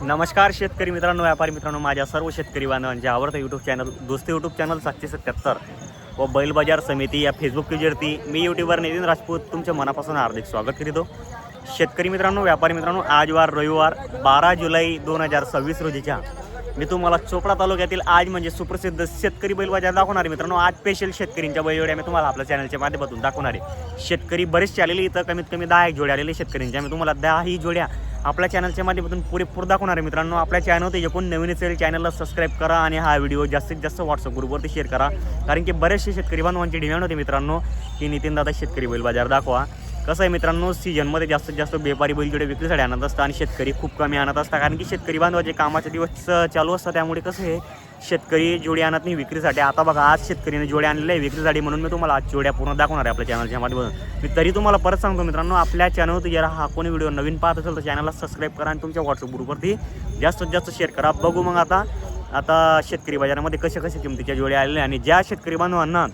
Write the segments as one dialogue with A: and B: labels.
A: नमस्कार शेतकरी मित्रांनो, व्यापारी मित्रांनो, माझ्या सर्व शेतकरी बांधवांच्या आवडतं यूट्यूब चॅनल दोस्ती यूट्यूब चॅनल 777 व बैल बाजार समिती या फेसबुक पेजवरती मी यूट्यूबर नितीन राजपूत तुमच्या मनापासून हार्दिक स्वागत करीतो. शेतकरी मित्रांनो, व्यापारी मित्रांनो, आज वार रविवार 12 जुलै 2026 रोजीच्या मी तुम्हाला चोपडा तालुक्यातील आज म्हणजे सुप्रसिद्ध शेतकरी बैल बाजार दाखवणार आहे. मित्रांनो, आज स्पेशल शेतकऱ्यांच्या बैलजोड्या मी तुम्हाला आपल्या चॅनलच्या माध्यमातून दाखवणार आहे. शेतकरी बरेचसे आलेले, इथं कमीत कमी 10 जोड्या आलेले शेतकऱ्यांच्या मी तुम्हाला 10 जोड्या आपल्या चॅनलच्या माध्यमातून पुरेपूर दाखवणार आहे. मित्रांनो, आपल्या चॅनल ते एकूण नवीन असेल चॅनलला सबस्क्राईब करा आणि हा व्हिडिओ जास्तीत जास्त व्हॉट्सअप ग्रुपवरती शेअर करा, कारण की बरेचसे शेतकरी बांधवांची डिमांड होते मित्रांनो की नितीन दादा शेतकरी बैल बाजार दाखवा. कसं आहे मित्रांनो, सीजनमध्ये जास्तीत जास्त व्यापारी बैलजोडे विक्रीसाठी आणत असतात आणि शेतकरी खूप कमी आणत असतात, कारण की शेतकरी बांधवाचे कामाचे दिवस चालू असतात. त्यामुळे कसं आहे, शेतकरी जोडी आणत नाही विक्रीसाठी. आता बघा, आज शेतकरीने जोड्या आणलेल्या आहे विक्रीसाठी, म्हणून मी तुम्हाला आज जोड्या पूर्ण दाखवणार आहे आपल्या चॅनलच्या माध्यमातून. मी तरी तुम्हाला परत सांगतो मित्रांनो, आपल्या चॅनलवर जर हा कोणी व्हिडिओ नवीन पाहत असेल तर चॅनलला सबस्क्राईब करा आणि तुमच्या व्हॉट्सअप ग्रुपवरती जास्तीत जास्त शेअर करा. बघू मग आता शेतकरी बाजारामध्ये कशा किमतीच्या जोड्या आलेल्या, आणि ज्या शेतकरी बांधवांना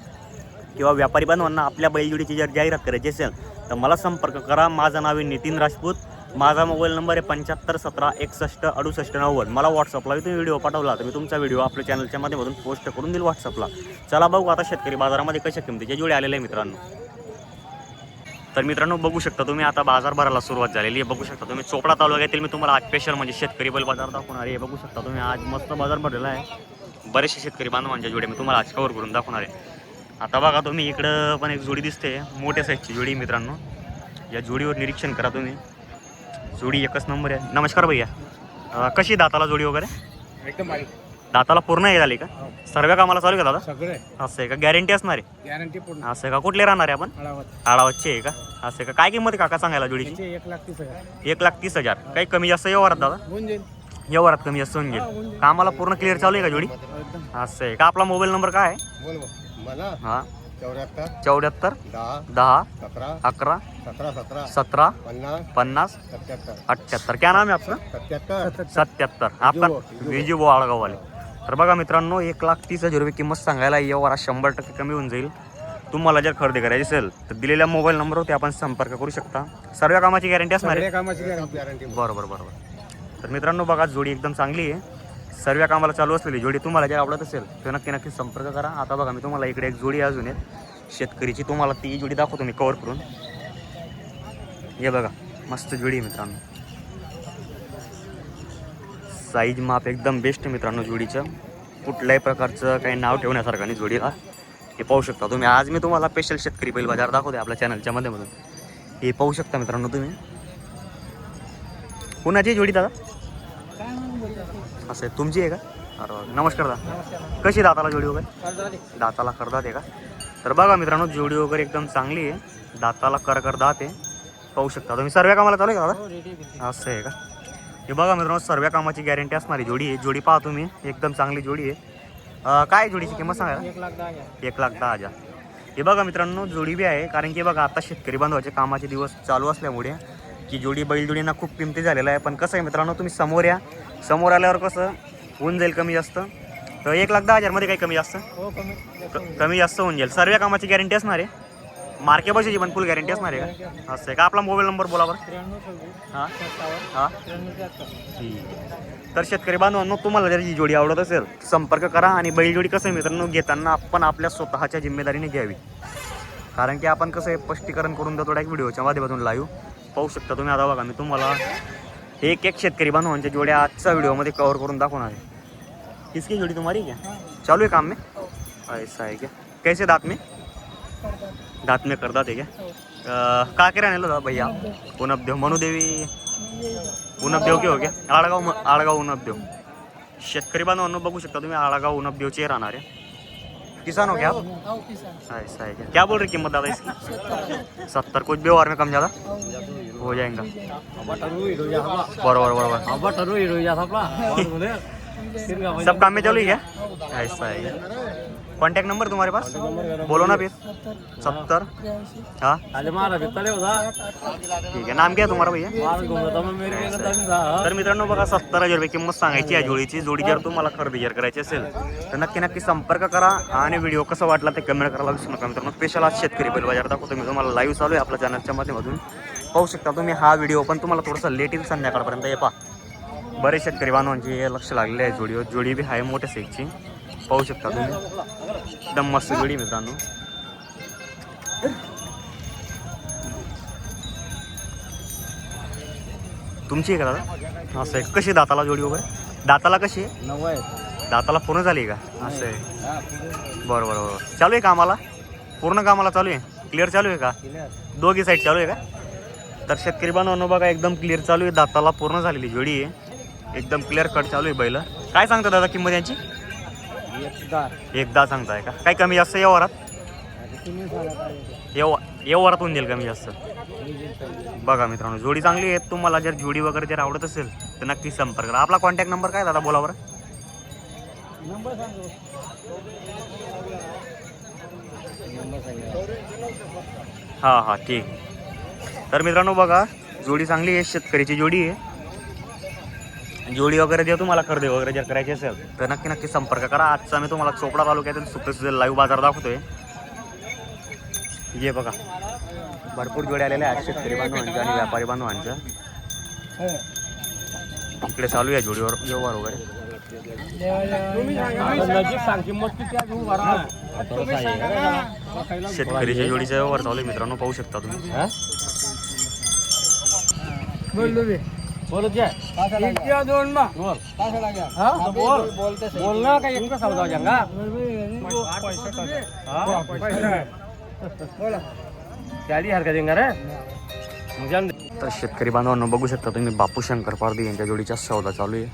A: किंवा व्यापारी बांधवांना आपल्या बैलजोडीची जर जाहिरात करायची असेल तर मला संपर्क करा. माझं नाव आहे नितीन राजपूत. माझा मोबाईल नंबर आहे 75 17 61 68 90. मला व्हॉट्सअपला तुम्ही व्हिडिओ पाठवला तर मी तुमचा व्हिडिओ आपल्या चॅनलच्या माध्यमातून पोस्ट करून देईल व्हॉट्सअपला. चला बघू आता शेतकरी बाजारामध्ये कशा किमतीचे जोडे आलेले आहे मित्रांनो. तर मित्रांनो, बघू शकता तुम्ही आता बाजार भरायला सुरुवात झालेली आहे. बघू शकता तुम्ही चोपडा तालुक्यातील मी तुम्हाला आज स्पेशल म्हणजे शेतकरी बैल बाजार दाखवणार आहे. बघू शकता तुम्ही आज मस्त बाजार भरलेला आहे. बरेचसे शेतकरी बांधवांच्या जोडे मी तुम्हाला आज कव्हर करून दाखवणार आहे. आता बघा तुम्ही इकडं पण एक जोडी दिसते, मोठ्या साईजची जोडी मित्रांनो. या जोडीवर निरीक्षण करा तुम्ही. जोडी एकच नंबर आहे. नमस्कार भैया, कशी दाताला जोडी वगैरे?
B: एकदम बारीक.
A: दाताला पूर्ण हे झाली का? सर्व कामाला चालू आहे का दादा?
B: सगळे
A: असं आहे का? गॅरंटी असणार आहे?
B: गॅरंटी पूर्ण.
A: असं आहे का? कुठले राहणार आहे आपण? आडावतचे आहे का? असं आहे का? काय किंमत आहे काका सांगायला जोडीची?
B: 1,30,000.
A: 1,30,000. काही कमी जास्त व्यवहारात दादा?
B: होऊन जाईल.
A: व्यवहारात कमी जास्त होऊन गेल. कामाला पूर्ण क्लिअर चालू आहे का जोडी?
B: एकदम.
A: असं आहे का? आपला मोबाईल नंबर काय आहे?
B: बोल मला.
A: हां,
B: 74
A: 74
B: 10
A: 10
B: 17
A: 11
B: 17 17
A: 17
B: 50
A: 50
B: 77
A: 78. क्या नाम आहे आपलं?
B: 77
A: 77. आपण विजू बो आळगाववाले. तर बघा मित्रांनो, 1,30,000 रुपये किंमत सांगायला व्यवहारात 100% कमी होऊन जाईल. तुम्हाला जर खरेदी करायची असेल तर दिलेल्या मोबाईल नंबरवरती आपण संपर्क करू शकता. सर्व कामाची गॅरंटी असणार आहे?
B: कामाची गॅरंटी.
A: बरोबर. तर मित्रांनो बघा, जोडी एकदम चांगली आहे. सर्व कामाला चालू असलेली जोडी तुम्हाला जर आवडत असेल तर नक्की संपर्क करा. आता बघा, मी तुम्हाला इकडे एक जोडी अजून आहे शेतकरीची, तुम्हाला ती जोडी दाखवतो मी कव्हर करून. हे बघा, मस्त जोडी आहे मित्रांनो. साईज माप एकदम बेस्ट मित्रांनो जोडीचं. कुठल्याही प्रकारचं काही नाव ठेवण्यासारखं नाही जोडीला. हे पाहू शकता तुम्ही. आज मी तुम्हाला स्पेशल शेतकरी बैल बाजार दाखवते आपल्या चॅनलच्या माध्यमातून. हे पाहू शकता मित्रांनो तुम्ही. कुणाची जोडी दादा? असं आहे, तुमची आहे का? अरे नमस्कार दादा, कशी दाताला जोडी वगैरे? दाताला करदात आहे का? तर बघा मित्रांनो, जोडी वगैरे एकदम चांगली आहे. दाताला करदात आहे. पाहू शकता तुम्ही. सर्व कामाला चालू आहे का दादा? असं आहे का? हे बघा मित्रांनो, सर्व कामाची गॅरंटी असणारी जोडी आहे. जोडी पहा तुम्ही, एकदम चांगली जोडी आहे. काय जोडीची किंमत सांगा? 1,10,000. हे बघा मित्रांनो, जोडी बी आहे, कारण की बघा आता शेतकरी बांधवाचे कामाचे दिवस चालू असल्यामुळे की जोडी बैलजोडींना खूप किमती झालेला आहे. पण कसं आहे मित्रांनो, तुम्ही समोर या. समोर आल्यावर कसं होऊन जाईल कमी जास्त. तर 1,10,000 मध्ये काही कमी जास्त? कमी जास्त होऊन जाईल. सर्व कामाची गॅरंटी असणार आहे. मार्के बसायची पण फुल गॅरंटी असणार आहे का? असं आहे का? आपला मोबाईल नंबर बोला बरं.
B: 93
A: हां हां, ठीक आहे. तर शेतकरी बांधवांनो, तुम्हाला जर ही जोडी आवडत असेल संपर्क करा. आणि बैलजोडी कसं आहे मित्रांनो, घेताना आपण आपल्या स्वतःच्या जिम्मेदारीने घ्यावी, कारण की आपण कसं आहे स्पष्टीकरण करून देतो डायरेक्ट व्हिडिओच्या माध्यमातून लाईव्ह. पाहू शकता तुम्ही. आता बघा, मी तुम्हाला एक शेतकरी बांधवांच्या जोड्या आजच्या व्हिडिओमध्ये कव्हर करून दाखवणार आहे. किसकी जोडी तुम्हारी क्या? चालू है काम में? ऐसा है क्या? कैसे दांत में करदात है क्या? का के रहने लो भैया? उनबदेव मनुदेवी उनबदेव के हो गया? आळगाव उनबदेव. शेतकरी बांधवांनो, बघू शकता तुम्ही, आळगाव उनबदेवचे राहणार आहे. किसान हो क्या आप? ऐसा है क्या बोल रही कीमत दादा इसकी? 70. कुछ भी और में कम ज़्यादा हो जाएगा? बरोबर. सब काम में चालू है क्या? ऐसा है. कॉन्टैक्ट नंबर तुम्हारे पास? बोलो ना फिर. 70. हाँ ठीक है. नाम क्या है तुम्हारा भैया? तर मित्रांनो बघा, 70,000 रुपये किंमत सांगायची या जोडीची. जोडी जर तुम्हाला खरेदी जर करायची असेल तर नक्की संपर्क करा. आणि व्हिडिओ कसा वाटला ते कमेंट करायला विसरू नका मित्रांनो. स्पेशल आज शेतकरी बैल बाजार दाखवतो मी तुम्हाला. लाईव्ह चालू आहे आपल्या चॅनलच्या माध्यमातून. पाहू शकता तुम्ही. हा व्हिडिओ पण तुम्हाला थोडंसं लेट येईल संध्याकाळपर्यंत. हे पहा, बरेच शेतकरी बांधवांचे लक्ष लागलेले आहे जोडीवर. जोडी बी आहे मोठ्या साईजची, पाहू शकता तुम्ही. एकदम मस्त जोडी मित्रांनो. तुमची आहे का दादा? असं आहे. कशी दाताला जोडी वगैरे? दाताला कशी आहे?
B: 90.
A: दाताला पूर्ण झाली का? असं आहे. बरं बरं बरं. चालू आहे कामाला? पूर्ण कामाला चालू आहे? क्लिअर चालू आहे का? दोघी साईड चालू आहे का? तर शेतकरी बांधवांनो बघा एकदम क्लिअर चालू आहे. दाताला पूर्ण झालेली जोडी आहे. एकदम क्लिअर कट चालू आहे बैल. काय सांगता दादा किंमत यांची? एकदा सांगताय का? काय कमी जास्त व्यवहारात? व्यवहारात होऊन देईल कमी जास्त. बघा मित्रांनो जोडी चांगली आहे. तुम्हाला जर जोडी वगैरे जर आवडत असेल तर नक्की संपर्क करा. आपला कॉन्टॅक्ट नंबर काय दादा बोला बरं? हां हां ठीक. तर मित्रांनो बघा जोडी चांगली आहे, शेतकरीची जोडी आहे. जोडी वगैरे जर तुम्हाला खरेदी वगैरे जर करायची असेल तर नक्की नक्की संपर्क करा. आजचा मी तुम्हाला चोपडा तालुक्यातील सुप्रसिद्ध लाईव्ह बाजार दाखवतोय. हे बघा भरपूर जोड्या आलेल्या आहेत शेतकरी बांधवांच्या आणि व्यापारी बांधवांच्या. इकडे चालू आहे जोडीवर व्यवहार वगैरे. शेतकरीच्या जोडीचा व्यवहार चालू आहे मित्रांनो, पाहू शकता तुम्ही. तर शेतकरी बांधवांना बघू शकता तुम्ही बापू शंकर पारधी यांच्या जोडीचा सौदा चालू आहे.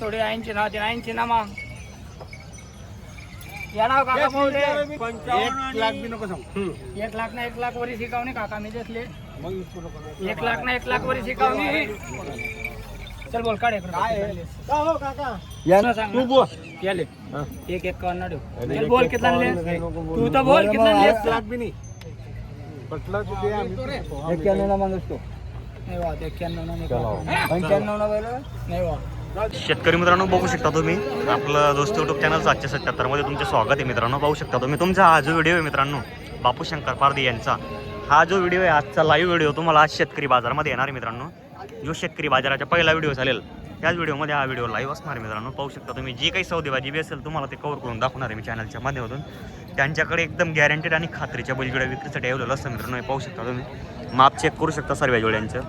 C: थोडी 80 ना 80 ना मग या नाव काका बोलते
B: 1 लाख बी नको सांगू.
C: 1 लाख ना 1 लाख वरी शिकवणे काका मी घेतले 1 लाख ना 1 लाख वरी शिकवणे. चल बोल काढ
B: तू बोल.
C: केले 151 देऊ. चल बोल कितना ले तू तो बोल कितना ले.
B: 1 लाख बी नाही पटलं तू दे. आम्ही
C: 91 ना मागतो नाही वा 91 ना नाही 95 ना बैल नाही वा.
A: शेतकरी मित्रांनो बघू शकता तुम्ही आपलं दोस्त यूट्यूब चॅनल 777 मध्ये तुमचे स्वागत आहे मित्रांनो. पाहू शकता तुम्ही तुमचा हा जो व्हिडिओ आहे मित्रांनो बापू शंकर पारधी यांचा हा जो व्हिडिओ आहे आजचा लाईव्ह व्हिडिओ तुम्हाला आज शेतकरी बाजारामध्ये येणार आहे मित्रांनो. जो शेतकरी बाजाराचा पहिला व्हिडिओ चालेल त्याच व्हिडिओमध्ये हा व्हिडिओ लाईव्ह असणार आहे मित्रांनो. पाहू शकता तुम्ही जी काही सौदेबाजी बी असेल तुम्हाला ते कव्हर करून दाखवणार आहे मी चॅनलच्या माध्यमातून. त्यांच्याकडे एकदम गॅरंटेड आणि खात्रीच्या बैलजोड्या विक्रीसाठी ठेवलेलं असतं मित्रांनो. हे पाहू शकता तुम्ही माप चेक करू शकता सर्व जोड्यांचं.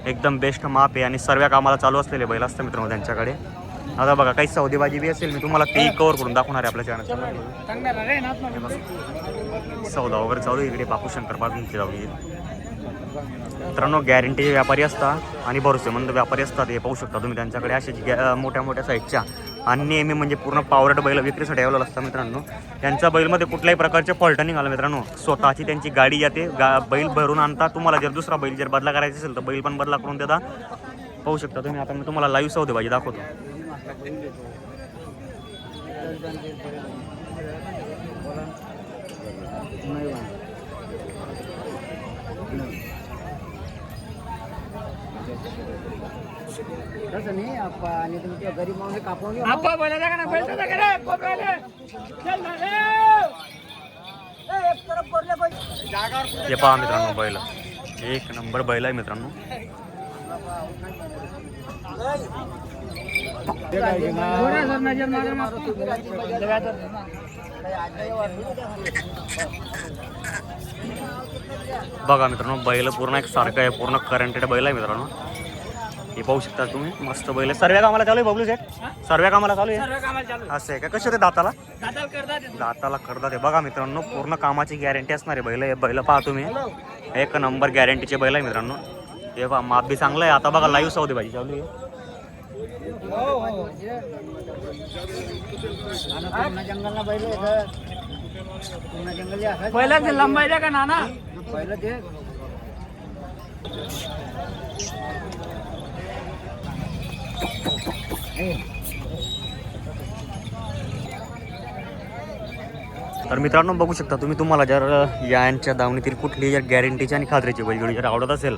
A: एकदम बेस्ट माप आहे आणि सर्व कामाला चालू असलेले बैल असतं मित्रांनो त्यांच्याकडे. आता बघा काही सौदेबाजी बी असेल मी तुम्हाला ते कव्हर करून दाखवणार आहे आपल्या चॅनलच्या. सौदा वगैरे चालू इकडे बापू शंकर पारधींची जाऊ. मित्रांनो गॅरंटीचे व्यापारी असतात आणि भरोसेमंद व्यापारी असतात. हे पाहू शकता तुम्ही त्यांच्याकडे अशा मोठ्या मोठ्या साईजच्या आणि नेहमी म्हणजे पूर्ण पावरट बैल विक्रीसाठी ठेवलेलं असतं मित्रांनो. त्यांच्या बैलमध्ये कुठल्याही प्रकारचे फॉल्ट नाही आलं मित्रांनो. स्वतःची त्यांची गाडी जाते बैल भरून आणता. तुम्हाला जर दुसरा बैल जर बदला करायचा असेल तर बैल पण बदला करून देता. पाहू शकता तुम्ही. आता मी तुम्हाला लाईव्ह सौदेबाजी दाखवतो.
C: तसं नाही आणि तुमच्या गरीब माणूस कापून आपा बोलायला का ना पैसा का रे कोपऱ्याले चल ना रे एक तरफ पडले पाहिजे.
A: हे पहा मित्रांनो बैल एक नंबर बैल आहे मित्रांनो. बघा मित्रांनो बैल पूर्ण एक सारखं आहे, पूर्ण करंटेड बैल आहे मित्रांनो. हे पाहू शकता तुम्ही मस्त बैल. सर्व कामाला चालू आहे बबलू सेट? सर्व कामाला चालू आहे. असं आहे का? कसे ते दाताला दाताला करतात. बघा मित्रांनो पूर्ण कामाची गॅरंटी असणार आहे बैल. हे बैल पहा तुम्ही एक नंबर गॅरंटीचे बैल आहे मित्रांनो. हे पहा माप बी चांगलं आहे. आता बघा लाईव्ह सौदेबाजी चालू आहे.
C: जंगलला बैल पहिला ते लंबाई द्या का नाना पहिलं ते
A: तर मित्रांनो बघू शकता तुम्ही तुम्हाला जर यांच्या दावणीतील कुठली जर गॅरंटीची आणि खात्रीची बैलजोडी जर आवडत असेल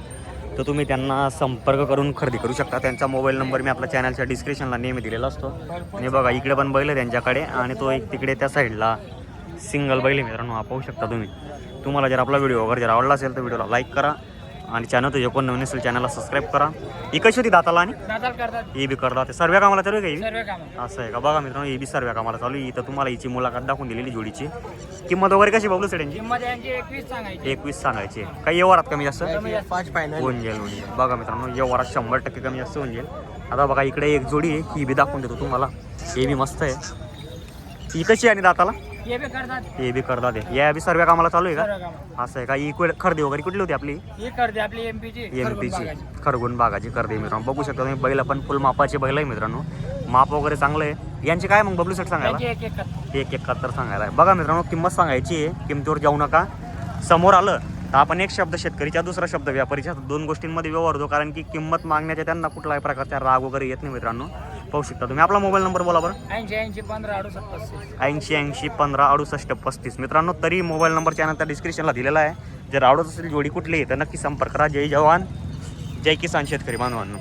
A: तर तुम्ही त्यांना संपर्क करून खरेदी करू शकता. त्यांचा मोबाईल नंबर मी आपल्या चॅनलच्या डिस्क्रिप्शनला नेहमी दिलेला असतो. आणि बघा इकडे पण बैल आहे त्यांच्याकडे आणि तो एक तिकडे त्या साईडला सिंगल बैल आहे मित्रांनो. हा पाहू शकता तुम्ही. तुम्हाला जर आपला व्हिडिओ वगैरे जर आवडला असेल तर व्हिडिओला लाईक करा आणि चॅनल तुझे कोण नवीन असेल चॅनलला सबस्क्राईब करा. ही कशी होती दाताला आणि
C: दाताल करतात
A: ही बी करतात ते सर्व कामाला चालू आहे का
C: सर्व काम
A: ही? असं आहे का? बघा मित्रांनो ही बी सर्व कामाला चालू आहे. इथं तुम्हाला हिची मुलाखत दाखवून दिलेली जोडीची. किंमत वगैरे कशी बबलू सेट यांची?
C: किंमत यांची 21 सांगायची
A: 21 सांगायची. काही व्यवहारात कमी जास्त
C: कमी जास्त.
B: पाच फायनल
A: होऊन जाईल होऊन जाईल. बघा मित्रांनो व्यवहारात 100% कमी जास्त होऊन जाईल. आता बघा इकडे एक जोडी आहे ही बी दाखवून देतो तुम्हाला. हे बी मस्त आहे. ही कशी आहे आणि दाताला?
C: हे बी करतात
A: हे बी करतात आहे. या बी सर्व कामाला चालू आहे
C: सर्व
A: का?
C: काम
A: असं आहे का? ही खरेदी वगैरे कुठली होती आपली?
C: ही करते आपली एमपीची
A: एमपीची खरगुण बागाची करते मित्रांनो. बघू शकता तुम्ही बैल पण फुल मापाचे बैल आहे मित्रांनो. माप वगैरे चांगलं आहे. यांची काय मग बबलू सेट सांगायला?
C: त्यांची एक एक
A: 171 सांगायला आहे. बघा मित्रांनो किंमत सांगायची आहे. किमतीवर जाऊ नका. समोर आलं तर आपण एक शब्द शेतकरीचा दुसरा शब्द व्यापारीच्या दोन गोष्टींमध्ये व्यवहार होतो. कारण की किंमत मागण्याच्या त्यांना कुठल्याही प्रकारचा राग वगैरे येत नाही मित्रांनो. पाहू शकता तुम्ही. आपला मोबाईल नंबर बोला बरं.
C: 80 15 68
A: 80 15 68 35 मित्रांनो. तरी मोबाईल नंबर चॅनलच्या डिस्क्रिप्शनला दिलेला आहे. जर आवडत असेल जोडी कुठली तर नक्की संपर्क करा. जय जवान जय किसान शेतकरी बांधवांनो.